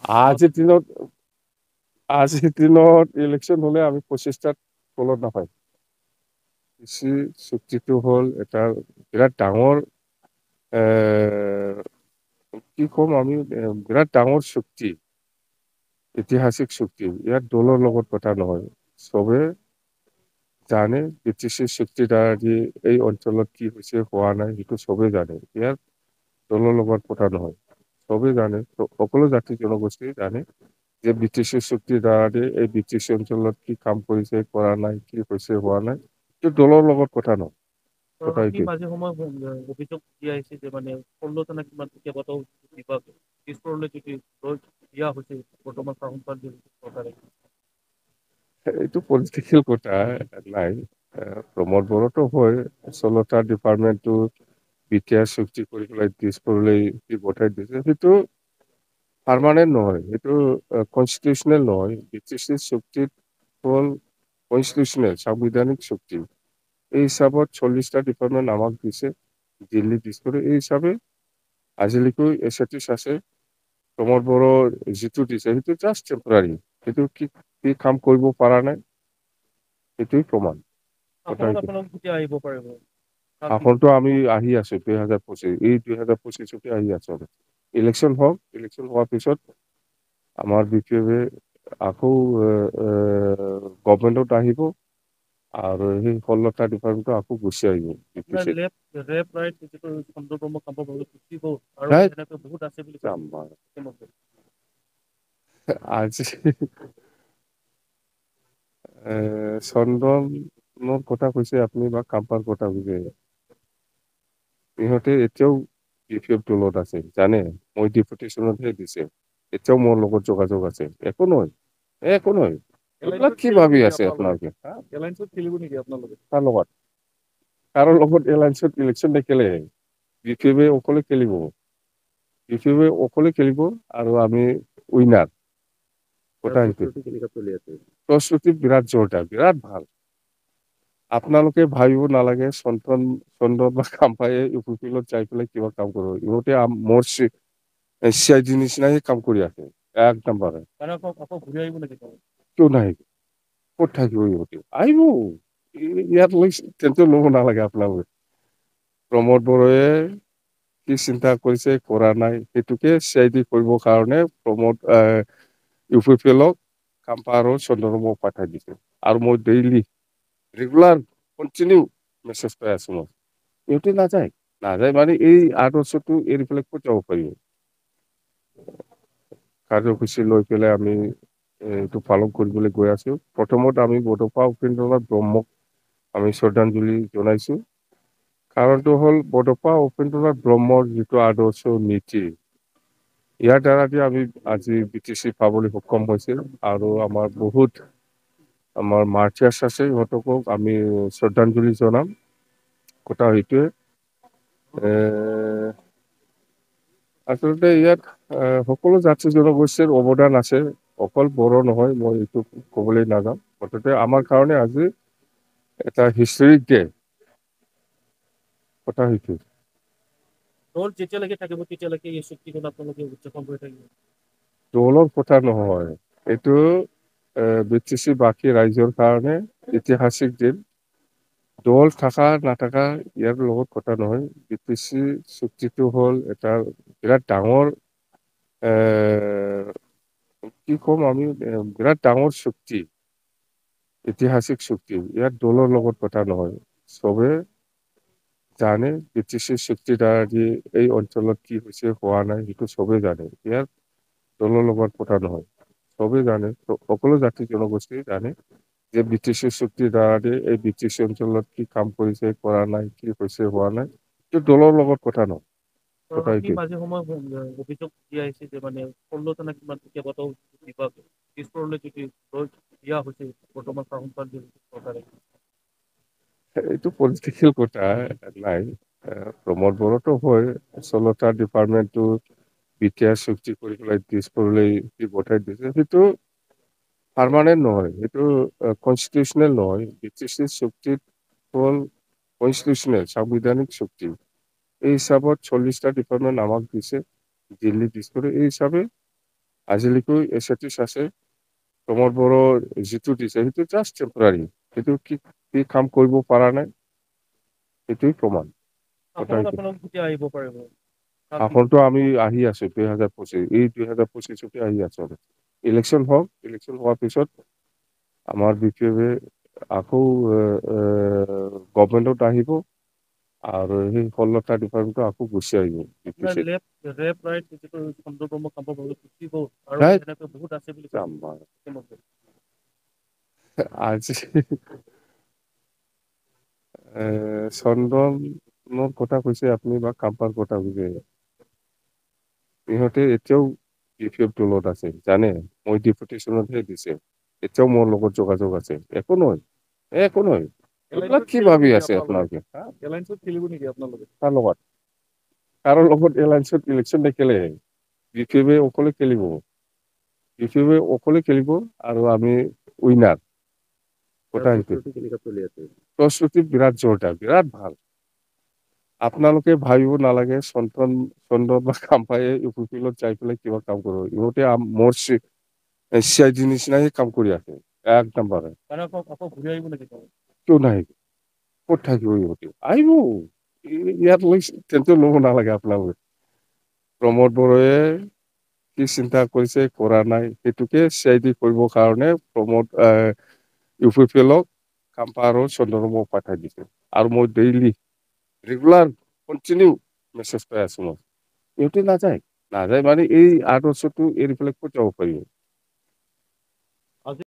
আজিৰ দিনত আজিৰ দিনত ইলেকশ্যন হলে আমি 25টাত তলত নাপায়। কৃষি চুক্তিটো হ'ল এটা বিৰাট ডাঙৰ এ কি ক'ম আমি বিৰাট ডাঙৰ চুক্তি, ঐতিহাসিক চুক্তি। ইয়াত দলৰ লগত কথা নহয়। চবে জানে ব্ৰিটিছে চুক্তিৰ দ্বাৰা দি এই অঞ্চলত কি হৈছে হোৱা নাই সেইটো চবেই জানে। ইয়াত দলৰ লগত কথা নহয়। চবেই জানে, সকলো জাতি জনগোষ্ঠী জানে যে ব্ৰিটিছৰ চুক্তিৰ দ্বাৰা দি এই ব্ৰিটিছ অঞ্চলত কি কাম কৰিছে, কৰা নাই, কি হৈছে, হোৱা নাই, এইটো দলৰ লগত কথা নহয়। কথা আপুনি এইটোৱে। মাজে সময়ে অভিযোগ দি আহিছে যে মানে 16টা নে কিমান কেইবাটাও বিভাগ পিছপৰলৈ দিয়া হৈছে বৰ্তমান শাসনকাল চৰকাৰে। এইটো পলিটিকেল কথা নাই। প্ৰমোদ বড়োতো হয় 16টা ডিপাৰ্টমেণ্টটো বিটিআৰ চুক্তি কৰি পেলাই দিছপুৰলৈ পঠাই দিছে, সেইটো পাৰমানেণ্ট নহয়, সেইটো কনষ্টিটিউচনেল নহয়। ব্ৰিটিছ চুক্তিত হ'ল কনষ্টিটিউচনেল সাংবিধানিক চুক্তি। এই হিচাপত 40টা ডিপাৰ্টমেণ্ট আমাক দিছে দিল্লী দিছপুৰ। এই হিচাপে আজিলৈকে এছএটিচ আছে। প্ৰমোদ বড়ো যিটো দিছে সেইটো জাষ্ট টেম্পৰাৰী, সেইটো কি কাম কৰিব পৰা নাই সেইটোৱেই প্ৰমাণ। কথা আসনত এইটো। আপোনালোক কেতিয়া আহিব পাৰিব? আসনটো আমি আহি আছো 2025, এই 2025 আহি আছো আমি। ইলেকশ্যন হওক, ইলেকশ্যন হোৱাৰ পিছত আমাৰ বিপিএফে আকৌ গভমেণ্টত আহিব আৰু সেই 16টা ডিপাৰ্টমেণ্টটো আকৌ গুচি আহিব। আপোনাৰ লেফ্ট ৰাইট যিটো চন্দ্ৰব্ৰহ্ম কামত গুচিব আৰু নাই এনেকে বহুত আছে বুলি আমাৰ কৈছে। আজি চন্দনৰ কথা কৈছে আপুনি বা কাম্পাৰ কথা কৈছে। ইহঁতে এতিয়াও বিপিএফ দলত আছে জানে, মই ডিপুটেশ্যনতহে দিছে। এতিয়াও মোৰ লগত যোগাযোগ আছে। একো নহয়, একো নহয়। এইবিলাক এলায়েন্সত কি খেলিব ভাবি নেকি আছে আপোনালোকে? আপোনালোকে? এলায়েন্সত খেলিব নেকি আপোনালোকে? কাৰ লগত? কাৰো লগত এলায়েন্সত ইলেকশ্যন নেখেলে। বিপিএফে অকলে খেলিব। বিপিএফে অকলে খেলিব আৰু আমি উইনাৰ। তাৰ কথা সেইটোৱে। প্ৰস্তুতি কেনেকা চলি আছে? প্ৰস্তুতি বিৰাট জোৰদাৰ, বিৰাট ভাল। আপোনালোকে ভাবিব নালাগে চন্দন বা খাম্পাই ইউপিপিএলত যাই পেলাই কিবা কাম কৰিব। ইহঁতে মোৰ চিআইডিৰ নিচিনাই কাম কৰি আছে এক নম্বৰে। মানে আকৌ ঘূৰি আহিব নেকি? কিয় নাহিব? ক'ত থাকিব ইহঁতে? আহিব। ইয়াত লৈ টেনচন ল'ব নালাগে আপোনালোকে। প্ৰমোদ বড়োৱে কি চিন্তা কৰিছে, কৰা নাই, সেইটোকে চিআইডি কৰিবৰ কাৰণে ইউপিপিএলক খাম্পা আৰু চন্দ্ৰমক পঠাই দিছে। আৰু মই ডেইলি ৰেগুলাৰ কন্টিনিউ মেছেজ পাই আছো মই। ইহঁতে নাযায়। নাযায় মানে এই আদৰ্শটো এৰি পেলাই ক'ত যাব পাৰিব? কাৰ্যসূচী লৈ পেলাই আমি এইটো পালন কৰিবলৈ গৈ আছো। প্ৰথমত আমি বডোফা উপেন্দ্ৰনাথ ব্ৰহ্মক আমি শ্ৰদ্ধাঞ্জলি জনাইছো। কাৰণটো হ'ল বডোফা উপেন্দ্ৰনাথ ব্ৰহ্মৰ যিটো আদৰ্শ নীতি, ইয়াৰ দ্বাৰা আমি আজি বিটিচি পাবলৈ সক্ষম হৈছিল। আৰু আমাৰ বহুত আমাৰ মাৰ্চাৰ্ছ আছে, সিহঁতকো আমি শ্ৰদ্ধাঞ্জলি জনাম। কথা সেইটোৱে। আচলতে ইয়াত সকলো জাতি জনগোষ্ঠীৰ অৱদান আছে। অকল বড়ো নহয়, মই এইটো কবলৈ নাযাওঁ। মুঠতে আমাৰ কাৰণে আজি এটা হিষ্টৰিক ডে। কথা সেইটোৱে। দল যেতিয়ালৈকে থাকিব তেতিয়ালৈকে এই চুক্তিখন আপোনালোকে উদযাপন কৰি থাকিব। দলৰ কথা নহয়, এইটো ব্ৰিটিছ বাসী ৰাইজৰ কাৰণে ঐতিহাচিক দিন। দল থাকা নাথাকা ইয়াৰ লগত কথা নহয়। ব্ৰিটিছ চুক্তিটো হ'ল এটা বিৰাট ডাঙৰ এ কি ক'ম আমি বিৰাট ডাঙৰ চুক্তি। ঐতিহাচিক চুক্তি। ইয়াত দলৰ লগত কথা নহয়। চবে জানে ব্ৰিটিছৰ চুক্তিৰ দ্বাৰা দি এই অঞ্চলত কি হৈছে, হোৱা নাই, সেইটো চবেই জানে। ইয়াত দলৰ লগত কথা নহয়। চবেই জানে, সকলো জাতি জনগোষ্ঠী জানে যে ব্ৰিটিছৰ চুক্তিৰ দ্বাৰা দি এই ব্ৰিটিছ অঞ্চলত কি কাম কৰিছে, কৰা নাই, কি হৈছে, হোৱা নাই, এইটো দলৰ লগত কথা নহয়। কথা আপুনি এইটোৱে। মাজে সময়ে অভিযোগ দি আহিছে যে মানে 16টা নে কিমান কেইবাটাও বিভাগ পিছপৰলৈ দিয়া হৈছে বৰ্তমান শাসনকাল চৰকাৰে। এইটো পলিটিকেল কথা নাই। প্ৰমোদ বড়োতো হয় 16টা ডিপাৰ্টমেণ্টটো বিটিআৰ চুক্তি কৰি পেলাই দিছপুৰলৈ পঠাই দিছে, সেইটো পাৰমানেণ্ট নহয়, সেইটো কনষ্টিটিউচনেল নহয়। ব্ৰিটিছ চুক্তিত হ'ল কনষ্টিটিউচনেল সাংবিধানিক চুক্তি। এই হিচাপত 40টা ডিপাৰ্টমেণ্ট আমাক দিছে দিল্লী দিছপুৰ। এই হিচাপে আজিলৈকে এছএটিছ আছে। প্ৰমোদ বড়ো যিটো দিছে সেইটো জাষ্ট টেম্পৰাৰী, সেইটো কি কাম কৰিব পৰা নাই সেইটোৱে প্ৰমাণ। আসনত আপোনালোক কেতিয়া আহিব পাৰিব? আসনটো আমি আহি আছো 2025, এই 2025 আহি আছো। ইলেকশ্যন হওক, ইলেকশ্যন হোৱাৰ পিছত আমাৰ বিপিএফে আকৌ গভমেণ্টত আহিব আৰু সেই 16টা ডিপাৰ্টমেণ্টটো আকৌ গুচি আহিব। আপোনাৰ লেফ্ট ৰাইট যিটো চন্দ্ৰব্ৰহ্ম কামৰ বাবে চুক্তি হ'ল আৰু নাই এনেকৈ বহুত আছে বুলি আমাৰ কৈছে। আজি চন্দনৰ কথা কৈছে আপুনি বা কাম্পাৰ কথা কৈছে, ইহঁতে এতিয়াও বিপিএফ দলত আছে জানে, মই ডিপুটেশ্যনতহে দিছে, এতিয়াও মোৰ লগত যোগাযোগ আছে। একো নহয়, একো নহয়, এইবিলাক কি ভাবি আছে আপোনালোকে? এলায়েন্সত খেলিব নেকি আপোনালোকে? কাৰ লগত? কাৰো লগত এলায়েন্সত ইলেকশ্যন নেখেলে। বিপিএফে অকলে খেলিব, বিপিএফে অকলে খেলিব আৰু আমি উইনাৰ। প্ৰস্তুতি বিৰাট জোৰদাৰ, বিৰাট ভাল। আপোনালোকে ভাবিব নালাগে চন্দন বা কাম্পায়ে ইউপিপিএলত যাই পেলাই কিবা কাম কৰিব। ইহঁতে মোৰ CID নিচিনাই কাম কৰি আছে এক নম্বৰে। আকৌ ঘূৰি আহিব নেকি? কিয় নাহিব? ক'ত থাকিব ইহঁতে? আহিব। ইয়াত টেনচন ল'ব নালাগে আপোনালোকে। প্ৰমোদ বড়োৱে কি চিন্তা কৰিছে কৰা নাই সেইটোকে CID কৰিবৰ কাৰণে ইউপিপিএলক কাম্পা আৰু চন্দ্ৰমক পঠাই দিছে। আৰু মই ডেইলি ৰেগুলাৰ কণ্টিনিউ মেছেজ পাই আছো মই। ইহঁতে নাযায় মানে এই 8 বছৰটো এৰি পেলাই ক'ত যাব পাৰিব?